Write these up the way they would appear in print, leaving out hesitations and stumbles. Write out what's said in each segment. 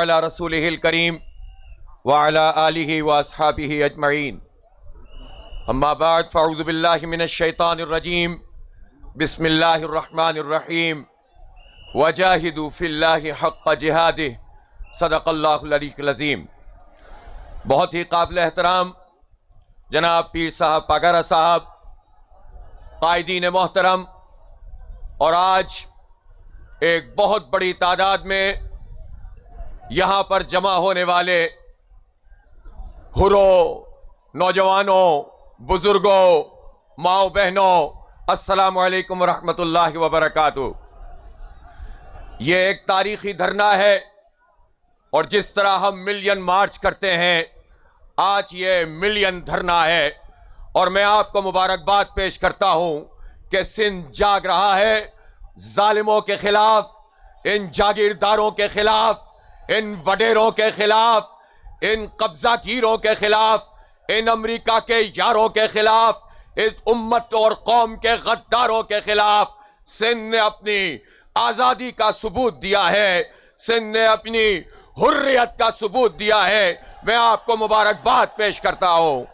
علی رسولہ الکریم وعلی آلہ واصحابہ اجمعین اما بعد فاعوذ باللہ من الشیطان الرجیم بسم اللہ الرحمن الرحیم وجاہدوا فی اللہ حق جہادہ صدق اللہ العلی العظیم۔ بہت ہی قابل احترام جناب پیر صاحب پاگارہ صاحب، قائدین محترم، اور آج ایک بہت بڑی تعداد میں یہاں پر جمع ہونے والے حروں، نوجوانوں، بزرگوں، ماؤں بہنوں، السلام علیکم ورحمۃ اللہ وبرکاتہ۔ یہ ایک تاریخی دھرنا ہے، اور جس طرح ہم ملین مارچ کرتے ہیں آج یہ ملین دھرنا ہے، اور میں آپ کو مبارکباد پیش کرتا ہوں کہ سندھ جاگ رہا ہے ظالموں کے خلاف، ان جاگیرداروں کے خلاف، ان وڈیروں کے خلاف، ان قبضہ گیروں کے خلاف، ان امریکہ کے یاروں کے خلاف، اس امت اور قوم کے غداروں کے خلاف۔ سندھ نے اپنی آزادی کا ثبوت دیا ہے، سندھ نے اپنی حریت کا ثبوت دیا ہے، میں آپ کو مبارکباد پیش کرتا ہوں۔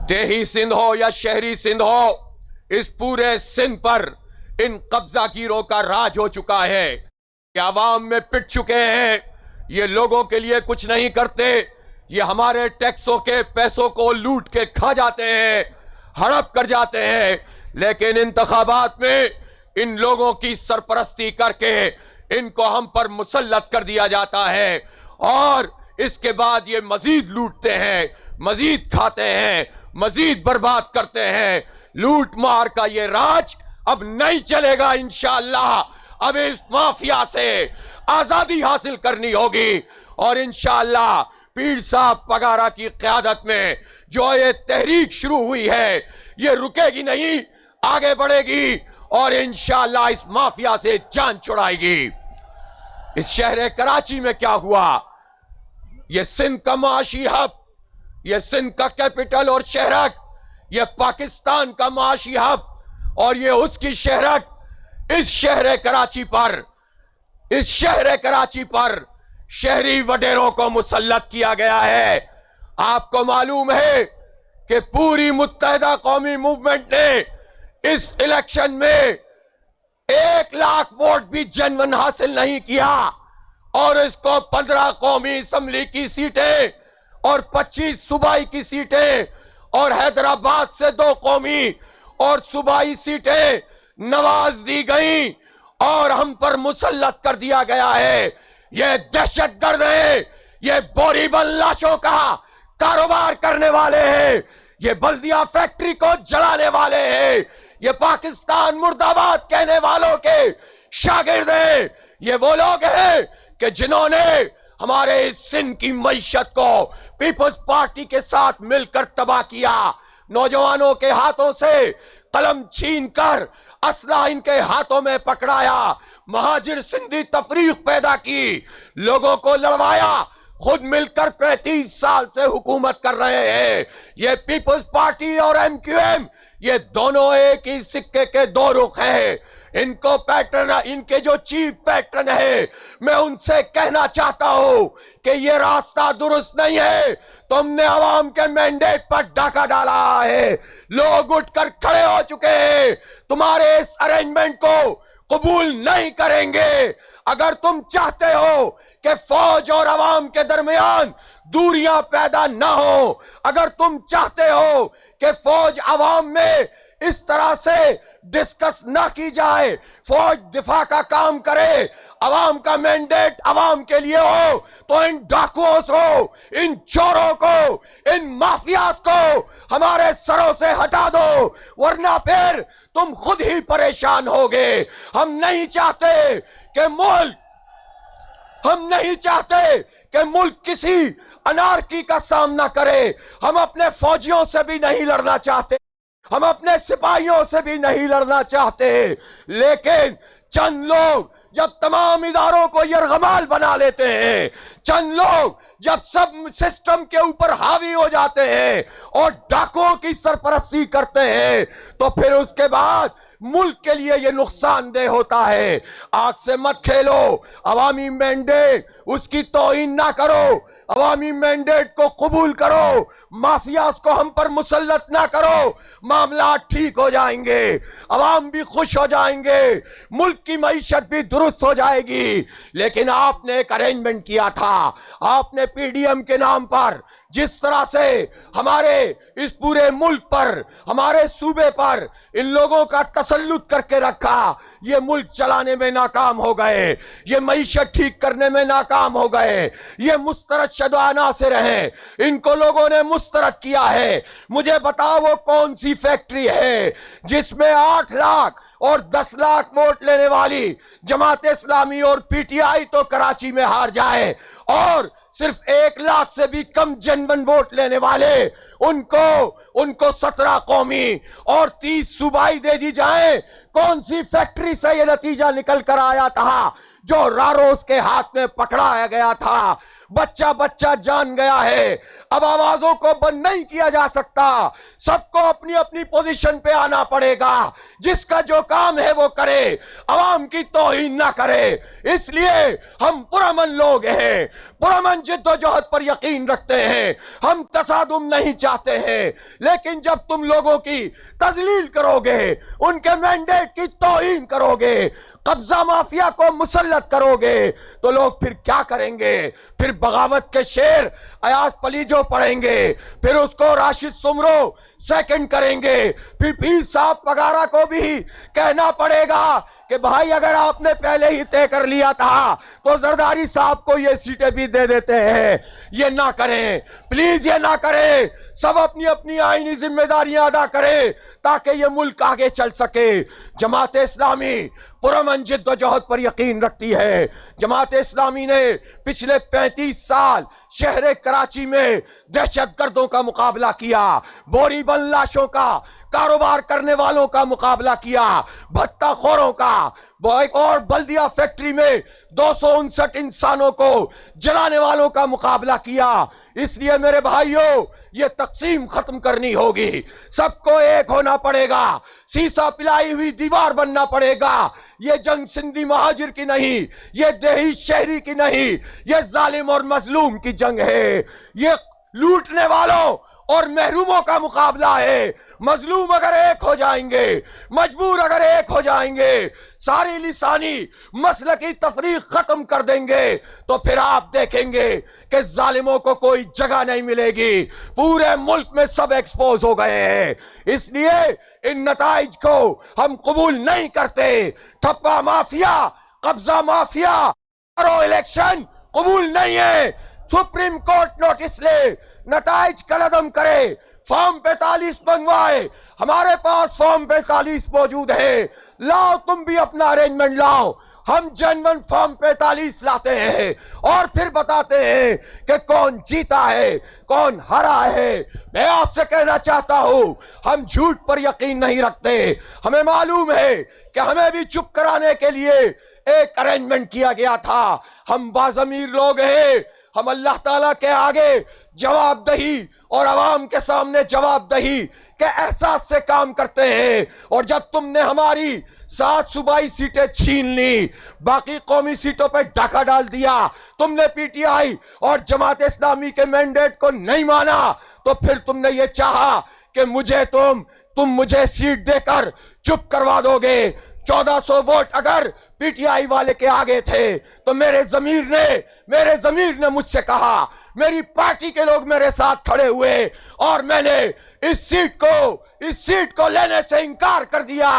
دیہی سندھ ہو یا شہری سندھ ہو، اس پورے سندھ پر ان قبضہ گیروں کا راج ہو چکا ہے، یہ عوام میں پٹ چکے ہیں، یہ لوگوں کے لیے کچھ نہیں کرتے، یہ ہمارے ٹیکسوں کے پیسوں کو لوٹ کے کھا جاتے ہیں، ہڑپ کر جاتے ہیں، لیکن انتخابات میں ان لوگوں کی سرپرستی کر کے ان کو ہم پر مسلط کر دیا جاتا ہے، اور اس کے بعد یہ مزید لوٹتے ہیں، مزید کھاتے ہیں، مزید برباد کرتے ہیں۔ لوٹ مار کا یہ راج اب نہیں چلے گا انشاءاللہ۔ اب اس مافیا سے آزادی حاصل کرنی ہوگی، اور انشاءاللہ پیر صاحب پگارہ کی قیادت میں جو یہ تحریک شروع ہوئی ہے یہ رکے گی نہیں، آگے بڑھے گی، اور انشاءاللہ اس مافیا سے جان چھڑائے گی۔ اس شہر کراچی میں کیا ہوا؟ یہ سندھ کا معاشی ہب، یہ سندھ کا کیپٹل اور شہرک، یہ پاکستان کا معاشی ہب، اور یہ اس کی شہرک، اس شہر کراچی پر شہری وڈیروں کو مسلط کیا گیا ہے۔ آپ کو معلوم ہے کہ پوری متحدہ قومی موومنٹ نے اس الیکشن میں 1,00,000 ووٹ بھی جنون حاصل نہیں کیا، اور اس کو 15 قومی اسمبلی کی سیٹیں اور 25 صوبائی کی سیٹیں اور حیدرآباد سے 2 قومی اور صوبائی سیٹیں نواز دی گئیں، اور ہم پر مسلط کر دیا گیا ہے۔ یہ دہشت گرد ہیں، یہ بوری بن لاشوں کا کاروبار کرنے والے ہیں، یہ بلدیہ فیکٹری کو جلانے والے ہیں، یہ پاکستان مرد آباد کہنے والوں کے شاگرد ہیں۔ یہ وہ لوگ ہیں کہ جنہوں نے ہمارے سندھ کی معیشت کو پیپلز پارٹی کے ساتھ مل کر تباہ کیا، نوجوانوں کے ہاتھوں سے قلم چھین کر اسلحہ ان کے ہاتھوں میں پکڑایا، مہاجر سندھی تفریق پیدا کی، لوگوں کو لڑوایا، خود مل کر 35 سال سے حکومت کر رہے ہیں۔ یہ پیپلز پارٹی اور ایم کیو ایم، یہ دونوں ایک ہی سکے کے 2 رخ ہیں۔ ان کو پیٹرن، ان کے جو چیف پیٹرن ہے، میں ان سے کہنا چاہتا ہوں کہ یہ راستہ درست نہیں ہے۔ تم نے عوام کے مینڈیٹ پر ڈاکہ ڈالا ہے، لوگ اٹھ کر کھڑے ہو چکے ہیں، تمہارے اس ارینجمنٹ کو قبول نہیں کریں گے۔ اگر تم چاہتے ہو کہ فوج اور عوام کے درمیان دوریاں پیدا نہ ہو، اگر تم چاہتے ہو کہ فوج عوام میں اس طرح سے ڈسکس نہ کی جائے، فوج دفاع کا کام کرے، عوام کا مینڈیٹ عوام کے لیے ہو، تو ان ڈاکوؤں کو، ان چوروں کو، ان مافیاز کو ہمارے سروں سے ہٹا دو، ورنہ پھر تم خود ہی پریشان ہوگے۔ ہم نہیں چاہتے کہ ملک کسی انارکی کا سامنا کرے، ہم اپنے فوجیوں سے بھی نہیں لڑنا چاہتے، ہم اپنے سپاہیوں سے بھی نہیں لڑنا چاہتے، لیکن چند لوگ جب تمام اداروں کو یرغمال بنا لیتے ہیں، چند لوگ جب سب سسٹم کے اوپر حاوی ہو جاتے ہیں اور ڈاکوؤں کی سرپرستی کرتے ہیں، تو پھر اس کے بعد ملک کے لیے یہ نقصان دہ ہوتا ہے۔ آگ سے مت کھیلو، عوامی مینڈیٹ اس کی توہین نہ کرو، عوامی مینڈیٹ کو قبول کرو، مافیاز کو ہم پر مسلط نہ کرو، معاملات ٹھیک ہو جائیں گے، عوام بھی خوش ہو جائیں گے، ملک کی معیشت بھی درست ہو جائے گی۔ لیکن آپ نے ایک ارینجمنٹ کیا تھا، آپ نے پی ڈی ایم کے نام پر جس طرح سے ہمارے اس پورے ملک پر، ہمارے صوبے پر ان لوگوں کا تسلط کر کے رکھا، یہ ملک چلانے میں ناکام ہو گئے، یہ معیشت ٹھیک کرنے میں ناکام ہو گئے، یہ مسترد شدہ عناصر ہیں، ان کو لوگوں نے مسترد کیا ہے۔ مجھے بتاؤ وہ کون سی فیکٹری ہے جس میں 8 لاکھ اور 10 لاکھ ووٹ لینے والی جماعت اسلامی اور پی ٹی آئی تو کراچی میں ہار جائے، اور صرف 1 لاکھ سے بھی کم جنون ووٹ لینے والے ان کو 17 قومی اور 30 صوبائی دے دی جائیں۔ کون سی فیکٹری سے یہ نتیجہ نکل کر آیا تھا جو راروس کے ہاتھ میں پکڑایا گیا تھا؟ بچہ بچہ جان گیا ہے، اب آوازوں کو بند نہیں کیا جا سکتا، سب کو اپنی اپنی پوزیشن پہ آنا پڑے گا، جس کا جو کام ہے وہ کرے، عوام کی توہین نہ کرے۔ اس لیے ہم پرامن لوگ ہیں، پرامن جد و جہد پر یقین رکھتے ہیں، ہم تصادم نہیں چاہتے ہیں، لیکن جب تم لوگوں کی تذلیل کرو گے، ان کے مینڈیٹ کی توہین کرو گے، قبضہ مافیا کو مسلط کرو گے، تو لوگ پھر کیا کریں گے؟ پھر بغاوت کے شعر ایاز پلیجو پڑھیں گے، پھر اس کو راشد سمرو سیکنڈ کریں گے، پھر پیر صاحب وغیرہ کو بھی کہنا پڑے گا کہ بھائی اگر آپ نے پہلے ہی طے کر لیا تھا تو زرداری صاحب کو یہ سیٹیں بھی دے دیتے ہیں۔ یہ نہ کریں، پلیز یہ نہ کریں، سب اپنی اپنی آئینی ذمہ داریاں ادا کریں تاکہ یہ ملک آگے چل سکے۔ جماعت اسلامی پرامن جد و جہد پر یقین رکھتی ہے۔ جماعت اسلامی نے پچھلے 35 سال شہر کراچی میں دہشت گردوں کا مقابلہ کیا، بوری بند لاشوں کا کاروبار کرنے والوں کا مقابلہ کیا، بھٹا خوروں کا، اور بلدیہ فیکٹری میں 259 انسانوں کو جلانے والوں کا مقابلہ کیا۔ اس لیے میرے بھائیوں یہ تقسیم ختم کرنی ہوگی، سب کو ایک ہونا پڑے گا، سیسا پلائی ہوئی دیوار بننا پڑے گا۔ یہ جنگ سندھی مہاجر کی نہیں، یہ دیہی شہری کی نہیں، یہ ظالم اور مظلوم کی جنگ ہے، یہ لوٹنے والوں اور محروموں کا مقابلہ ہے۔ مظلوم اگر ایک ہو جائیں گے، مجبور اگر ایک ہو جائیں گے، ساری لسانی مسلکی تفریق ختم کر دیں گے، تو پھر آپ دیکھیں گے کہ ظالموں کو کوئی جگہ نہیں ملے گی، پورے ملک میں سب ایکسپوز ہو گئے ہیں۔ اس لیے ان نتائج کو ہم قبول نہیں کرتے۔ ٹھپا مافیا، قبضہ مافیا، کرو الیکشن قبول نہیں ہے۔ سپریم کورٹ نوٹس لے، نتائج کالعدم کرے، فارم 45 منگوائے، ہمارے پاس فارم 45 موجود ہے، لاؤ تم بھی اپنا ارینجمنٹ لاؤ، ہم جنون فارم 45 لاتے ہیں اور پھر بتاتے ہیں کہ کون جیتا ہے کون ہرا ہے۔ میں آپ سے کہنا چاہتا ہوں ہم جھوٹ پر یقین نہیں رکھتے، ہمیں معلوم ہے کہ ہمیں بھی چپ کرانے کے لیے ایک ارینجمنٹ کیا گیا تھا۔ ہم باضمیر لوگ ہیں، ہم اللہ تعالیٰ کے آگے جواب دہی اور عوام کے سامنے جواب دہی کے احساس سے کام کرتے ہیں۔ اور جب تم نے ہماری 7 صوبائی سیٹیں چھین لی، باقی قومی سیٹوں پہ ڈاکہ ڈال دیا، تم نے پی ٹی آئی اور جماعت اسلامی کے مینڈیٹ کو نہیں مانا، تو پھر تم نے یہ چاہا کہ تم مجھے سیٹ دے کر چپ کروا دو گے۔ 1400 ووٹ اگر پی ٹی آئی والے کے آگے تھے تو میرے ضمیر نے مجھ سے کہا، میری پارٹی کے لوگ میرے ساتھ کھڑے ہوئے اور میں نے اس سیٹ کو لینے سے انکار کر دیا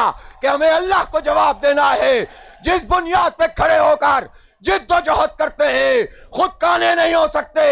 کہ ہمیں اللہ کو جواب دینا ہے۔ جس بنیاد پہ کھڑے ہو کر جد و جہد کرتے ہیں خود کانے نہیں ہو سکتے،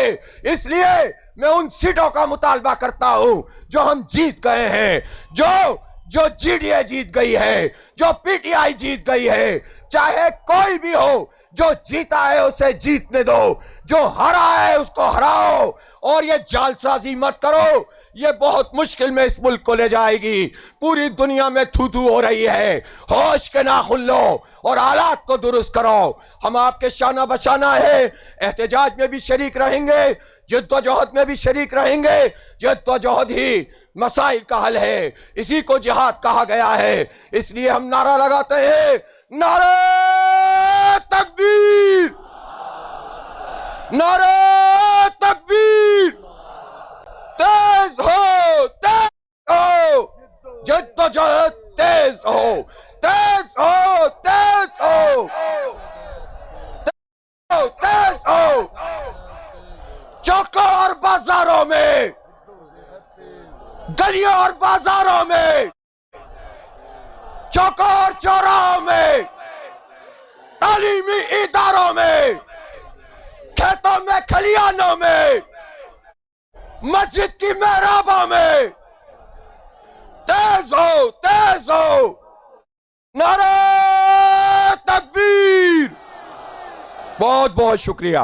اس لیے میں ان سیٹوں کا مطالبہ کرتا ہوں جو ہم جیت گئے ہیں، جو جی ڈی اے جیت گئی ہے، جو پی ٹی آئی جیت گئی ہے، چاہے کوئی بھی ہو، جو جیتا ہے اسے جیتنے دو، جو ہرا ہے اس کو ہراؤ، اور یہ جال سازی مت کرو، یہ بہت مشکل میں اس ملک کو لے جائے گی۔ پوری دنیا میں تھو ہو رہی ہے، ہوش کے ناخن لو اور حالات کو درست کرو۔ ہم آپ کے شانہ بشانہ ہیں، احتجاج میں بھی شریک رہیں گے، جدوجہد میں بھی شریک رہیں گے. جدوجہد ہی مسائل کا حل ہے, اسی کو جہاد کہا گیا ہے. اس لیے ہم نعرہ لگاتے ہیں, نعرہ تکبیر, نعرہ تکبیر, تیز ہو, تیز ہو, جدوجہد تیز ہو, تیز ہو, تیز ہو, تیز ہو. چوکوں اور بازاروں میں, گلیوں اور بازاروں میں, چوکوں اور چوراہوں میں, تعلیمی اداروں میں, کھیتوں میں, کھلیانوں میں, مسجد کی محرابوں میں, تیز ہو, تیز ہو, نعرہ تکبیر. بہت بہت شکریہ.